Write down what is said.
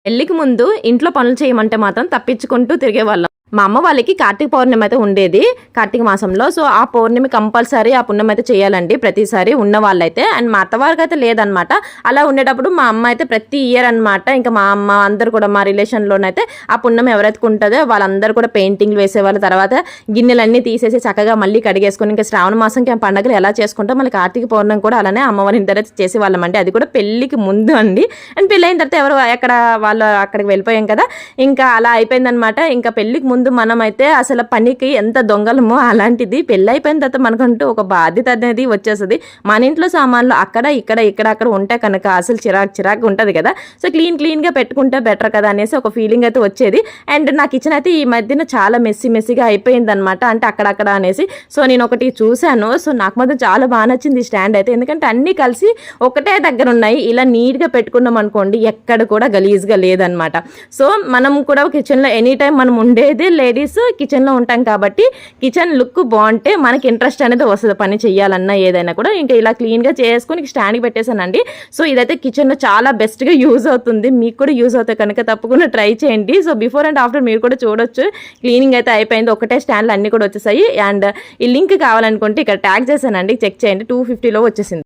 పెళ్లికి ముందు ఇంట్లో పనులు చేయమంటే మాత్రం తప్పించుకుంటూ తిరిగేవాళ్ళం. మా అమ్మ వాళ్ళకి కార్తీక పౌర్ణమి అయితే ఉండేది కార్తీక మాసంలో. సో ఆ పౌర్ణమి కంపల్సరీ ఆ పుణ్యం అయితే చేయాలండి ప్రతిసారి ఉన్న వాళ్ళైతే. అండ్ మా అత్తవారికి అయితే లేదనమాట. అలా ఉండేటప్పుడు మా అమ్మ అయితే ప్రతి ఇయర్ అనమాట, ఇంకా మా అమ్మ అందరు కూడా మా రిలేషన్లోనైతే ఆ పుణ్యం ఎవరైతే ఉంటుందో వాళ్ళందరూ కూడా పెయింటింగ్లు వేసేవాళ్ళు. తర్వాత గిన్నెలన్నీ తీసేసి చక్కగా మళ్ళీ కడిగేసుకొని ఇంకా శ్రావణ మాసంకి పండుగలు ఎలా చేసుకుంటాం మళ్ళీ కార్తీక పౌర్ణమి కూడా అలానే అమ్మవారి ఇంటి దగ్గర చేసేవాళ్ళం అండి. అది కూడా పెళ్లికి ముందు అండి. అండ్ పెళ్ళి అయిన తర్వాత ఎవరు ఎక్కడ వాళ్ళు అక్కడికి వెళ్ళిపోయాం కదా, ఇంకా అలా అయిపోయిందనమాట. ఇంకా పెళ్లికి ముందు మనమైతే అసలు పనికి ఎంత దొంగలమో అలాంటిది పెళ్ళి అయిపోయిన తర్వాత మనకంటూ ఒక బాధ్యత అనేది వచ్చేస్తుంది. మన ఇంట్లో సామాన్లు అక్కడ అక్కడ ఉంటే కనుక అసలు చిరాకు ఉంటుంది కదా. సో క్లీన్గా పెట్టుకుంటే బెటర్ కదా అనేసి ఒక ఫీలింగ్ అయితే వచ్చేది. అండ్ నా కిచెన్ అయితే ఈ మధ్యన చాలా మెస్సీగా అయిపోయింది అనమాట, అంటే అక్కడక్కడ అనేసి. సో నేను ఒకటి చూశాను, సో నాకు మాత్రం చాలా బాగా నచ్చింది ఈ స్టాండ్ అయితే. ఎందుకంటే అన్నీ కలిసి ఒకటే దగ్గర ఉన్నాయి. ఇలా నీట్గా పెట్టుకున్నాం అనుకోండి ఎక్కడ కూడా గలీజ్గా లేదనమాట. సో మనం కూడా కిచెన్లో ఎనీ టైం మనం ఉండేది లేడీస్ కిచెన్లో ఉంటాం కాబట్టి కిచెన్ లుక్ బాగుంటే మనకి ఇంట్రెస్ట్ అనేది వస్తుంది పని చేయాలన్నా ఏదైనా కూడా. ఇంకా ఇలా క్లీన్గా చేసుకుని స్టాండ్కి పెట్టేశానండి. సో ఇదైతే కిచెన్లో చాలా బెస్ట్గా యూజ్ అవుతుంది. మీకు కూడా యూజ్ అవుతాయి కనుక తప్పకుండా ట్రై చేయండి. సో బిఫోర్ అండ్ ఆఫ్టర్ మీరు కూడా చూడొచ్చు. క్లీనింగ్ అయితే అయిపోయింది, ఒకటే స్టాండ్లు అన్నీ కూడా వచ్చేసాయి. అండ్ ఈ లింక్ కావాలనుకుంటే ఇక్కడ ట్యాగ్ చేశానండి, చెక్ చేయండి. 250లో వచ్చేసింది.